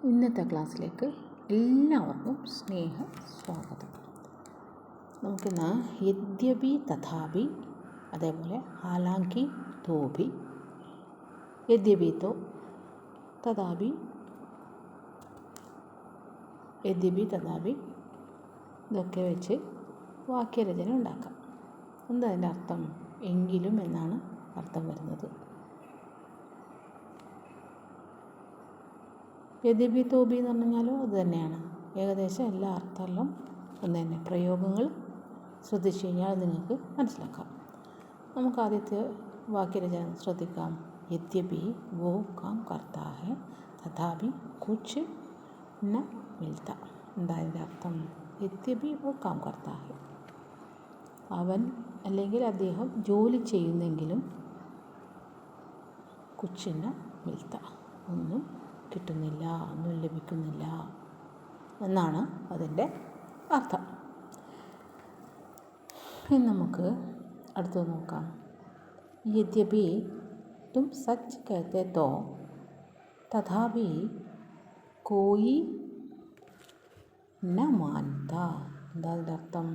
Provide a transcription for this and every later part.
ഇന്നത്തെ ക്ലാസ്സിലേക്ക് എല്ലാവർക്കും സ്വാഗതം. നമുക്കിന്ന് യദ്യപി തഥാപി, അതേപോലെ ഹാലാങ്കി തോപി, യദ്യപി തോ തഥാപി, യദ്യപി തഥാപി ഇതൊക്കെ വെച്ച് വാക്യരചന ഉണ്ടാക്കാം. എന്താ അതിൻ്റെ അർത്ഥം? എങ്കിലും എന്നാണ് അർത്ഥം വരുന്നത്. യദ്യപി തോപി എന്ന് പറഞ്ഞാലും അത് തന്നെയാണ്. ഏകദേശം എല്ലാ അർത്ഥമെല്ലാം ഒന്ന് തന്നെ. പ്രയോഗങ്ങൾ ശ്രദ്ധിച്ചു കഴിഞ്ഞാൽ നിങ്ങൾക്ക് മനസ്സിലാക്കാം. നമുക്ക് ആദ്യത്തെ വാക്യരചന ശ്രദ്ധിക്കാം. യദ്യപി വോ കാം കർത്താ ഹൈ തഥാപി കുച്ച് ന മിൽത്ത. എന്താ അതിൻ്റെ അർത്ഥം? യദ്യപി വോ കാം കർത്താ ഹൈ, അവൻ അല്ലെങ്കിൽ അദ്ദേഹം ജോലി ചെയ്യുന്നെങ്കിലും കുച്ച് ന മിൽത്ത, ഒന്നും കിട്ടുന്നില്ല, ഒന്നും ലഭിക്കുന്നില്ല എന്നാണ് അതിൻ്റെ അർത്ഥം. ഇനി നമുക്ക് അടുത്തത് നോക്കാം. യദ്യപി തും സച്ച് കഹത്തെ തോ തഥാപി കോയി ന മാൻത. എന്താ അതിൻ്റെ അർത്ഥം?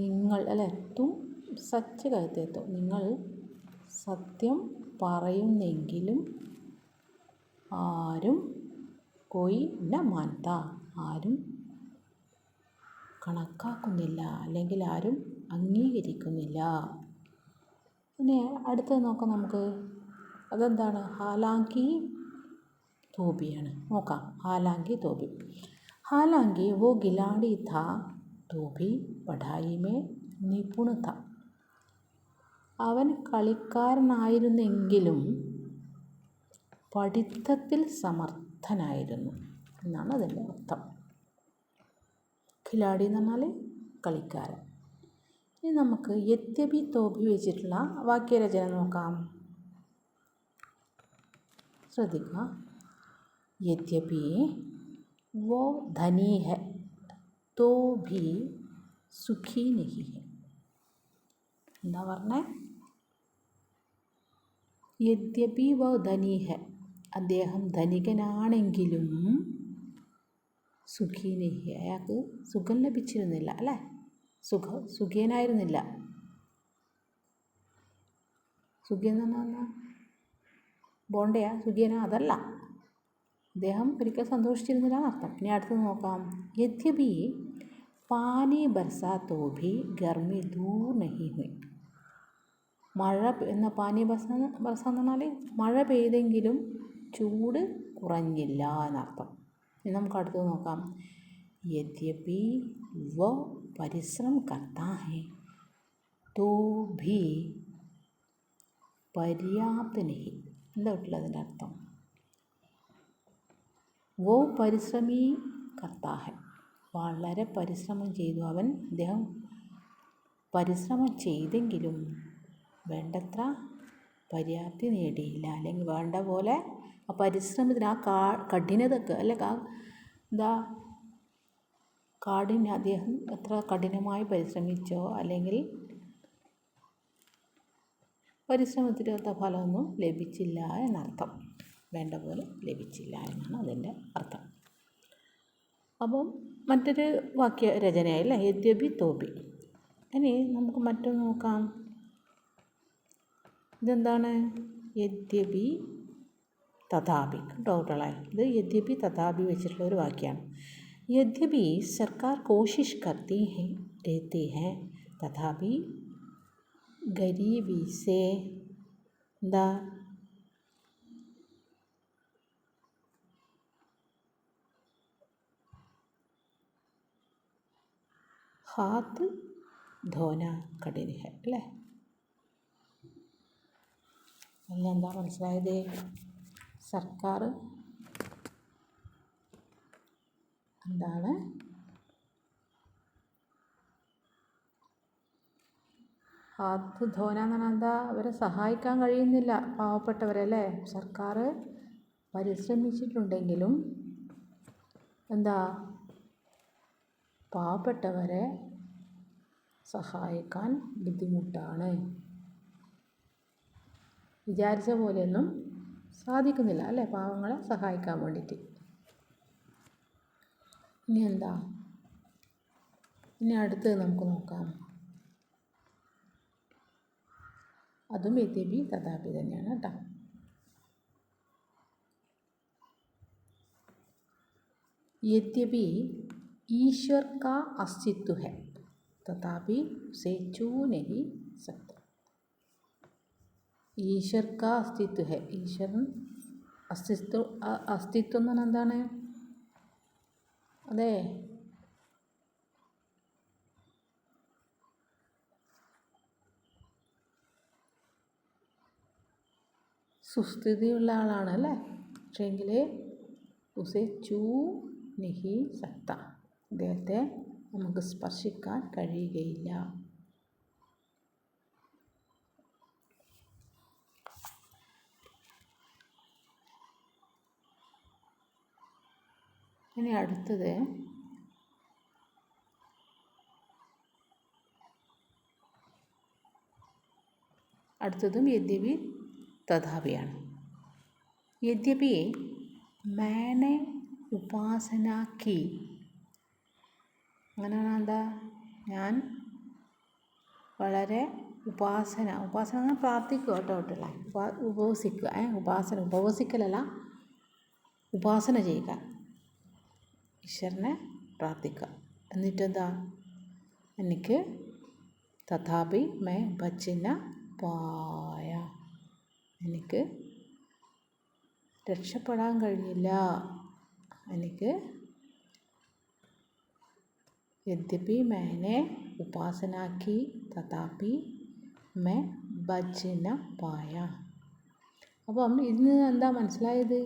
നിങ്ങൾ തും സച്ച് കഹത്തെ തോ, നിങ്ങൾ സത്യം പറയുന്നെങ്കിലും ആരും കോയി ന മാൻത, ആരും കണക്കാക്കുന്നില്ല, അല്ലെങ്കിൽ ആരും അംഗീകരിക്കുന്നില്ല. പിന്നെ അടുത്തത് നോക്കാം നമുക്ക്. അതെന്താണ്? ഹാലാങ്കി തോപിയാണ്. നോക്കാം. ഹാലാങ്കി തോപി. ഹാലാങ്കി വോ ഖിലാഡി ഥാ തോപി പഠായി മേ നിപുൺ ഥാ. അവൻ കളിക്കാരനായിരുന്നെങ്കിലും പഠിത്തത്തിൽ സമർത്ഥനായിരുന്നു എന്നാണ് അതിൻ്റെ അർത്ഥം. ഖിലാഡി എന്ന് പറഞ്ഞാൽ കളിക്കാരൻ. ഇനി നമുക്ക് യദ്യപി തോപി വെച്ചിട്ടുള്ള വാക്യരചന നോക്കാം. ശ്രദ്ധിക്കുക. യദ്യപി വോ ധനി ഹൈ തോ ഭി സുഖി നഹി ഹൈ. എന്താ പറഞ്ഞേ? യദ്യപി വോ ധനി ഹൈ, അദ്ദേഹം ധനികനാണെങ്കിലും സുഖി നഹി, അയാൾക്ക് സുഖം ലഭിച്ചിരുന്നില്ല, അല്ലേ? സുഖിയനായിരുന്നില്ല. സുഖിയൻ എന്ന് പറഞ്ഞാൽ ബോണ്ടയാ സുഖിയനാ? അതല്ല, അദ്ദേഹം ഒരിക്കൽ സന്തോഷിച്ചിരുന്നില്ല എന്നർത്ഥം. ഇനി അടുത്തത് നോക്കാം. യദ്യപി പാനി ബർസാ തോഭി ഗർമി ദൂർ നഹി ഹുയി. മഴ എന്ന പാനി ബർസ എന്ന് പറഞ്ഞാൽ മഴ പെയ്തെങ്കിലും ചൂട് കുറഞ്ഞില്ല എന്നർത്ഥം. ഇനി നമുക്ക് അടുത്തത് നോക്കാം. യദ്യപി വോ പരിശ്രം കർത്താ ഹൈ തോ ഭി പര്യാപ്ത നഹി. എന്താ വീട്ടിൽ അതിൻ്റെ അർത്ഥം? വോ പരിശ്രമി കർത്താ ഹൈ, വളരെ പരിശ്രമം ചെയ്തു അവൻ, അദ്ദേഹം പരിശ്രമം ചെയ്തെങ്കിലും വേണ്ടത്ര പര്യാപ്തി നേടിയില്ല, അല്ലെങ്കിൽ വേണ്ട പോലെ ആ പരിശ്രമത്തിന് ആ കഠിനതക്ക് അല്ലെ അദ്ദേഹം എത്ര കഠിനമായി പരിശ്രമിച്ചോ അല്ലെങ്കിൽ പരിശ്രമത്തിനൊത്ത ഫലമൊന്നും ലഭിച്ചില്ല എന്നർത്ഥം. വേണ്ട പോലെ ലഭിച്ചില്ല എന്നാണ് അതിൻ്റെ അർത്ഥം. അപ്പം മറ്റൊരു വാക്യരചനയല്ലേ യദ്യപി തോപി. ഇനി നമുക്ക് മറ്റൊന്ന് നോക്കാം. ഇതെന്താണ്? യദ്യപി തഥാപി. കേട്ടോ, ഇത് യദ്യപി തഥാപി വെച്ചിട്ടുള്ള ഒരു വാക്യമാണ്. യദ്യപി സർക്കാർ കോശിഷ് കർത്തി രഹത്തി ഹൈ തഥാപി ഗരീബി സേ എന്താ ഹാത്ത് ധോന കഠിൻ ഹൈ, അല്ലേ? എല്ലാം എന്താ മനസ്സിലായത്? സർക്കാർ എന്താണ് ഹാത്ത് ധോന എന്ന് പറഞ്ഞാൽ എന്താ? അവരെ സഹായിക്കാൻ കഴിയുന്നില്ല, പാവപ്പെട്ടവരല്ലേ? സർക്കാർ പരിശ്രമിച്ചിട്ടുണ്ടെങ്കിലും എന്താ പാവപ്പെട്ടവരെ സഹായിക്കാൻ ബുദ്ധിമുട്ടാണ്. വിചാരിച്ച പോലെയൊന്നും സാധിക്കുന്നില്ല അല്ലേ, പാവങ്ങളെ സഹായിക്കാൻ വേണ്ടിയിട്ട്. ഇനി എന്താ, ഇനി അടുത്തത് നമുക്ക് നോക്കാം. അതും യദ്യപി തഥാപി തന്നെയാണ് കേട്ടോ. यद्यपि ईश्वर का अस्तित्व है तथापि उसे छू नहीं सकता. ഈശ്വർ കാ അസ്തിത്വ ഹെ, ഈശ്വരൻ അസ്തിത്വം എന്ന് പറഞ്ഞാൽ എന്താണ്? അതെ, സുസ്ഥിതിയുള്ള ആളാണ് അല്ലേ. പക്ഷേങ്കിൽ ഉസെ ചൂ നഹി സക്ത, അദ്ദേഹത്തെ നമുക്ക് സ്പർശിക്കാൻ കഴിയുകയില്ല. ഇനി അടുത്തതും യദ്യപി തഥാപിയാണ്. യദ്യപി मैंने ഉപാസന കി, അങ്ങനെയാണ് എന്താ, ഞാൻ വളരെ ഉപാസന അങ്ങനെ പ്രാർത്ഥിക്കുക കേട്ടോ കുട്ടികളെ, ഉപവസിക്കുക. ഉപവസിക്കലല്ല, ഉപാസന ചെയ്യുക, ഈശ്വരനെ പ്രാർത്ഥിക്കുക. എന്നിട്ടെന്താ, എനിക്ക് തഥാപി മേ ബച്ചിന പായ, എനിക്ക് രക്ഷപ്പെടാൻ കഴിഞ്ഞില്ല. എനിക്ക് യദ്യപി मैंने ഉപാസന की തഥാപി मैं बच न पाया. അപ്പം ഇതിന് എന്താ മനസ്സിലായത്?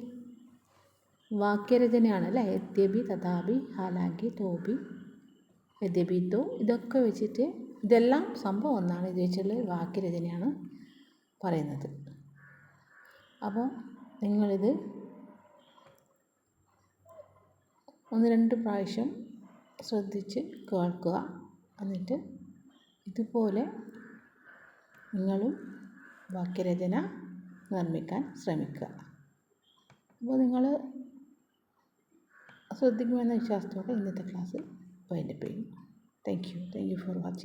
വാക്യരചനയാണ് അല്ലേ. യദ്യപി തഥാപി ഹാലാങ്കി തോപി യദ്യപി തോ, ഇതൊക്കെ വെച്ചിട്ട് ഇതെല്ലാം സംഭവം ഒന്നാണ്, ഇത് വെച്ചുള്ള വാക്യരചനയാണ് പറയുന്നത്. അപ്പോൾ നിങ്ങളിത് 1-2 പ്രാവശ്യം ശ്രദ്ധിച്ച് കേൾക്കുക. എന്നിട്ട് ഇതുപോലെ നിങ്ങളും വാക്യരചന നിർമ്മിക്കാൻ ശ്രമിക്കുക. അപ്പോൾ നിങ്ങൾ ശ്രദ്ധിക്കുമെന്ന വിശ്വാസത്തോടെ ഇന്നത്തെ ക്ലാസ് വൈൻഡപ്പ് ചെയ്യും. Thank you for watching.